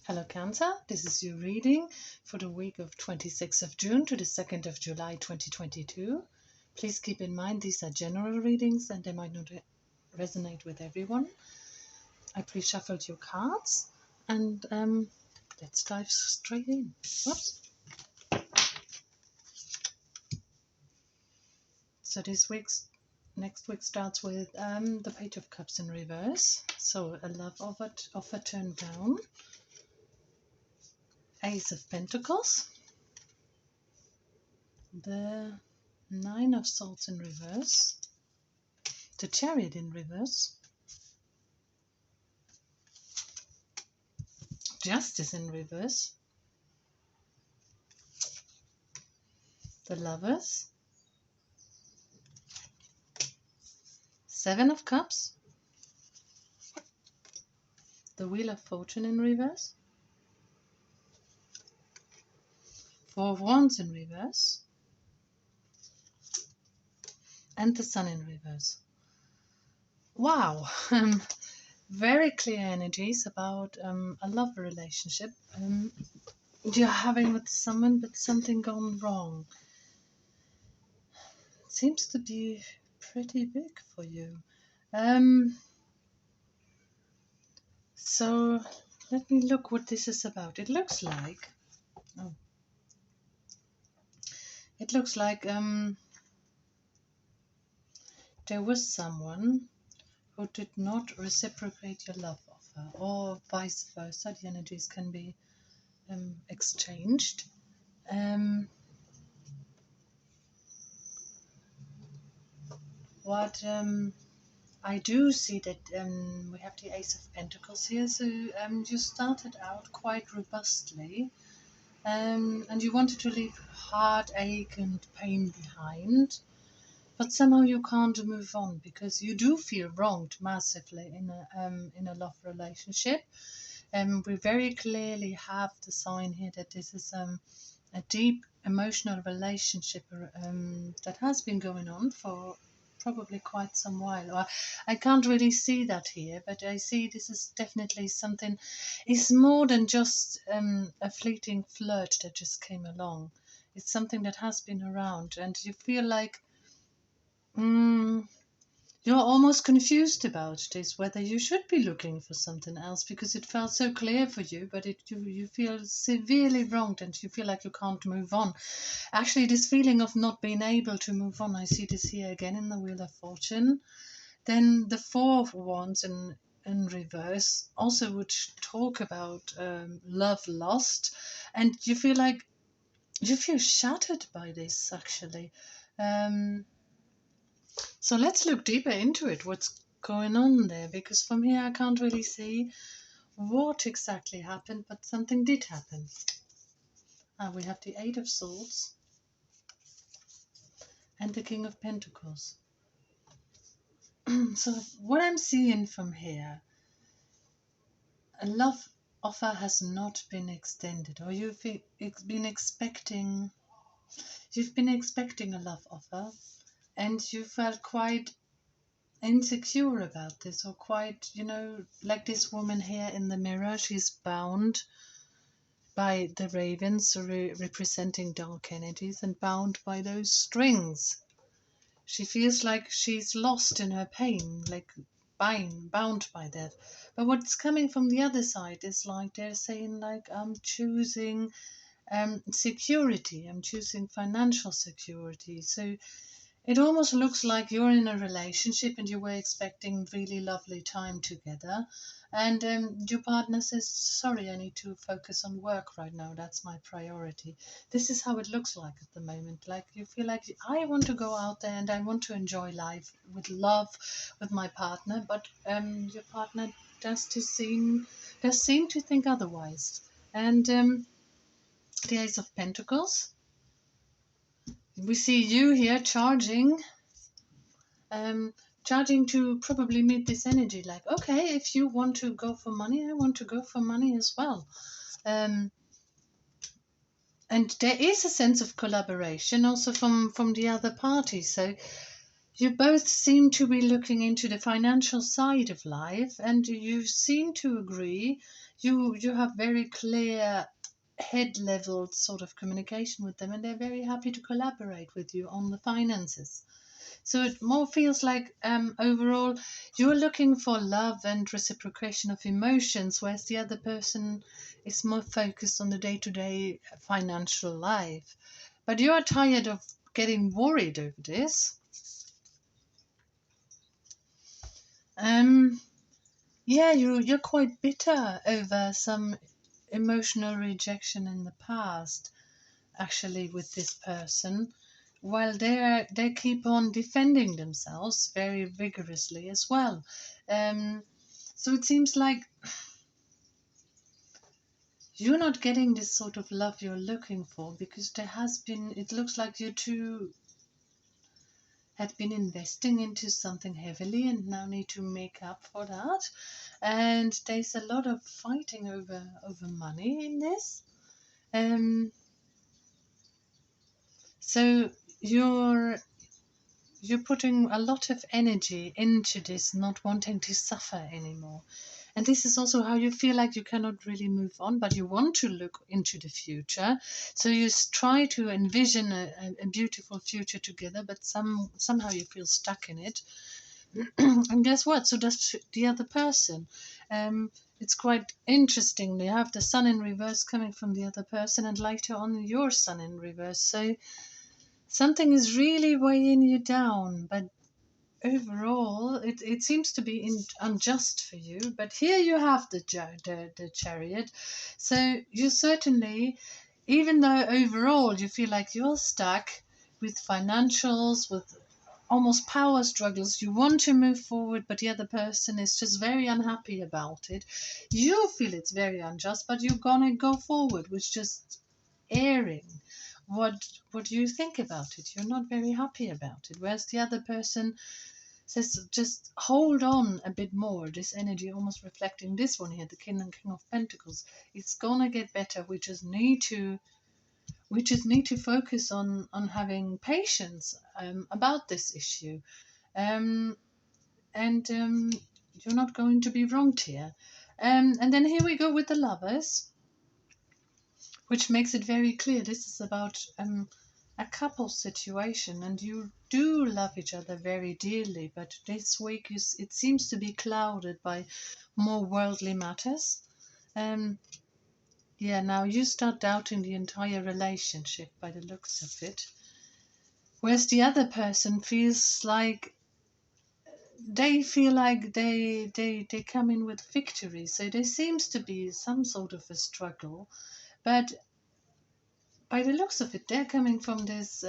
Hello Cancer, this is your reading for the week of 26th of June to the 2nd of July 2022. Please keep in mind these are general readings and they might not resonate with everyone. I pre-shuffled your cards and let's dive straight in. Whoops. So next week starts with the Page of Cups in reverse. So a love offer turned down. Ace of Pentacles. The Nine of Swords in reverse. The Chariot in reverse. Justice in reverse. The Lovers. Seven of Cups. The Wheel of Fortune in reverse. Four of Wands in reverse. And the Sun in reverse. Wow! Very clear energies about a love relationship you're having with someone, but something gone wrong. Seems to be pretty big for you. So let me look what this is about. It looks like there was someone who did not reciprocate your love offer, or vice versa. The energies can be exchanged. What I do see that we have the Ace of Pentacles here, so you started out quite robustly, and you wanted to leave heartache and pain behind, but somehow you can't move on because you do feel wronged massively in a love relationship. We very clearly have the sign here that this is a deep emotional relationship that has been going on for probably quite some while. Or I can't really see that here, but I see this is definitely something. It's more than just a fleeting flirt that just came along. It's something that has been around, and you feel like you're almost confused about this, whether you should be looking for something else, because it felt so clear for you, but you feel severely wronged and you feel like you can't move on. Actually, this feeling of not being able to move on, I see this here again in the Wheel of Fortune. Then the Four of Wands in reverse also would talk about love lost, and you feel shattered by this, actually. So let's look deeper into it, what's going on there, because from here I can't really see what exactly happened, but something did happen. We have the Eight of Swords and the King of Pentacles. So what I'm seeing from here, a love offer has not been extended, or you've been expecting a love offer, and you felt quite insecure about this, or quite, like this woman here in the mirror, she's bound by the ravens representing dark energies and bound by those strings. She feels like she's lost in her pain, like bound by that. But what's coming from the other side is like they're saying, like, I'm choosing security, I'm choosing financial security. So it almost looks like you're in a relationship and you were expecting really lovely time together, and your partner says, sorry, I need to focus on work right now, that's my priority. This is how it looks like at the moment. Like you feel like, I want to go out there and I want to enjoy life with love with my partner, but your partner does seem to think otherwise. And the Ace of Pentacles, we see you here charging to probably meet this energy, like, okay, if you want to go for money, I want to go for money as well. And there is a sense of collaboration also from the other party. So You both seem to be looking into the financial side of life, and you seem to agree. You have very clear head level sort of communication with them, and they're very happy to collaborate with you on the finances. So it more feels like overall you're looking for love and reciprocation of emotions, whereas the other person is more focused on the day-to-day financial life. But you are tired of getting worried over this. Um, yeah, you're quite bitter over some emotional rejection in the past, actually, with this person, while they keep on defending themselves very vigorously as well. Um, so it seems like you're not getting this sort of love you're looking for because there has been. It looks like you two had been investing into something heavily and now need to make up for that. And there's a lot of fighting over money in this. Um, so you're you're putting a lot of energy into this, not wanting to suffer anymore. And this is also how you feel like you cannot really move on, but you want to look into the future. So you try to envision a beautiful future together, but somehow you feel stuck in it. And guess what? So does the other person. It's quite interesting. They have the sun in reverse coming from the other person, and later on your sun in reverse. So something is really weighing you down, but overall it seems to be unjust for you. But here you have the chariot. So you certainly, even though overall you feel like you're stuck with financials, with almost power struggles, you want to move forward, but the other person is just very unhappy about it. You feel it's very unjust, but you're gonna go forward with just airing what do you think about it. You're not very happy about it, whereas the other person says just hold on a bit more. This energy almost reflecting this one here, the king and king of pentacles. It's gonna get better. We just need to focus on having patience about this issue. um, and you're not going to be wronged here. And then here we go with the lovers, which makes it very clear this is about a couple situation, and you do love each other very dearly, but this week it seems to be clouded by more worldly matters. Um, yeah, now you start doubting the entire relationship by the looks of it, whereas the other person feels like they feel like they come in with victory. So there seems to be some sort of a struggle, but by the looks of it, they're coming from this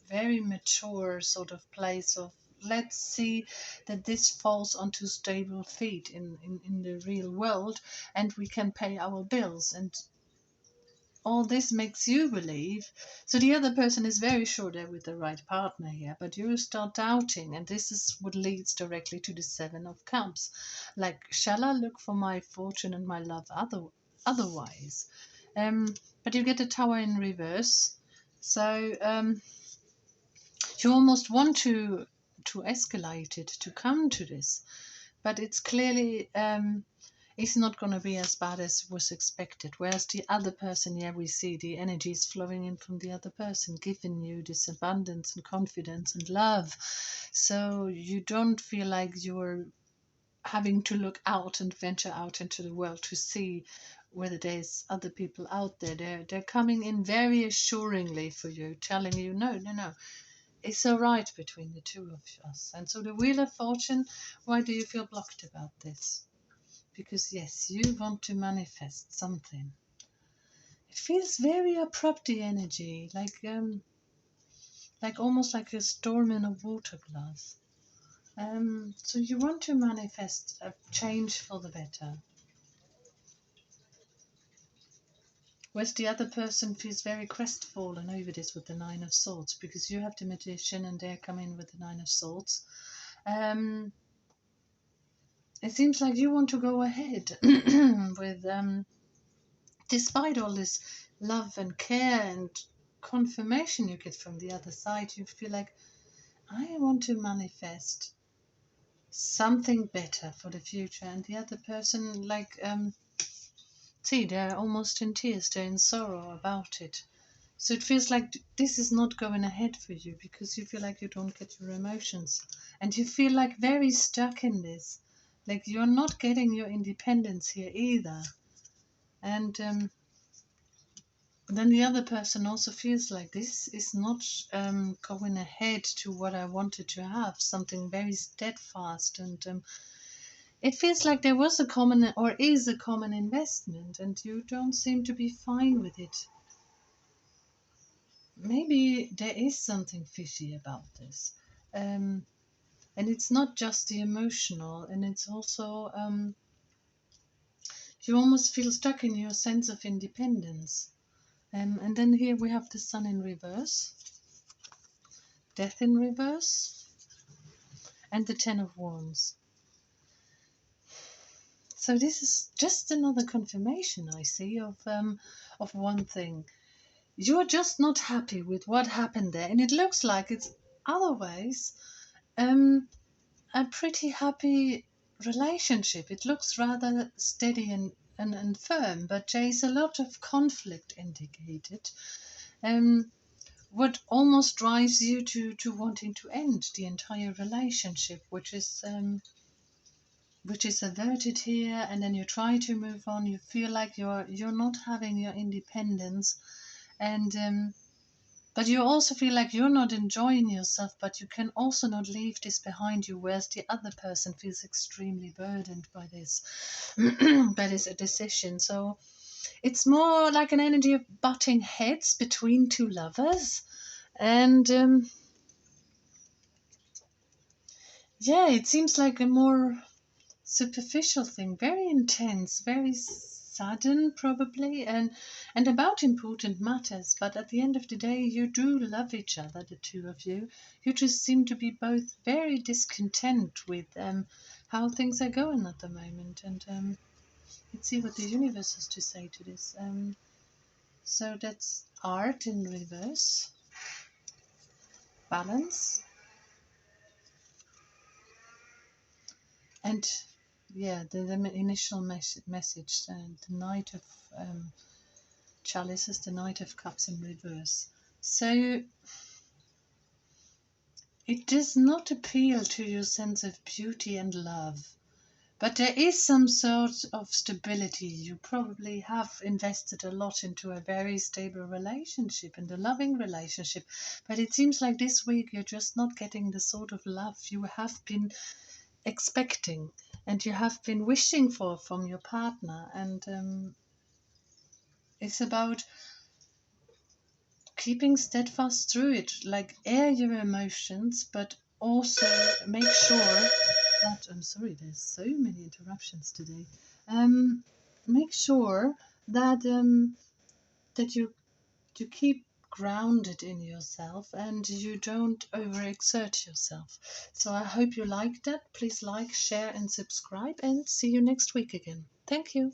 very mature sort of place of let's see that this falls onto stable feet in the real world, and we can pay our bills, and all this makes you believe. So the other person is very sure they're with the right partner here, but you start doubting, and this is what leads directly to the Seven of Cups. Like, shall I look for my fortune and my love otherwise? But you get the Tower in reverse, so you almost want to escalate it to come to this, but it's clearly it's not going to be as bad as was expected. Whereas the other person, yeah, we see the energy is flowing in from the other person, giving you this abundance and confidence and love. So you don't feel like you're having to look out and venture out into the world to see whether there's other people out there. They're coming in very assuringly for you, telling you, no, no, no, it's all right between the two of us. And so the Wheel of Fortune, why do you feel blocked about this? Because yes, you want to manifest something. It feels very abrupt, the energy, like almost like a storm in a water glass. So you want to manifest a change for the better. Whereas the other person feels very crestfallen over this with the Nine of Swords, because you have the Magician and they're coming with the Nine of Swords. It seems like you want to go ahead with despite all this love and care and confirmation you get from the other side. You feel like I want to manifest something better for the future. And the other person, like, see, they're almost in tears, they're in sorrow about it. So it feels like this is not going ahead for you because you feel like you don't get your emotions. And you feel like very stuck in this. Like you're not getting your independence here either. And then the other person also feels like this is not going ahead to what I wanted to have, something very steadfast. And it feels like there was a common or is a common investment and you don't seem to be fine with it. Maybe there is something fishy about this. And it's not just the emotional, and it's also you almost feel stuck in your sense of independence. And then here we have the Sun in reverse, Death in reverse, and the Ten of Wands. So this is just another confirmation I see of one thing. You're just not happy with what happened there, and it looks like it's otherwise a pretty happy relationship. It looks rather steady and firm, but there is a lot of conflict indicated. What almost drives you to wanting to end the entire relationship, which is averted here, and then you try to move on. You feel like you're not having your independence, and but you also feel like you're not enjoying yourself, but you can also not leave this behind you, whereas the other person feels extremely burdened by this, by this decision. So it's more like an energy of butting heads between two lovers. And yeah, it seems like a more superficial thing, very intense, very sudden probably, and about important matters. But at the end of the day, you do love each other, the two of you. You just seem to be both very discontent with how things are going at the moment. And let's see what the universe has to say to this. So that's art in reverse, balance, and yeah, the initial message, the Knight of Chalices, the Knight of Cups in reverse. So it does not appeal to your sense of beauty and love, but there is some sort of stability. You probably have invested a lot into a very stable relationship and a loving relationship, but it seems like this week you're just not getting the sort of love you have been expecting and you have been wishing for from your partner. And it's about keeping steadfast through it, like air your emotions, but also make sure that I'm sorry, there's so many interruptions today. Make sure that that you keep grounded in yourself and you don't overexert yourself. So I hope you liked that. Please like, share, and subscribe, and see you next week again. Thank you.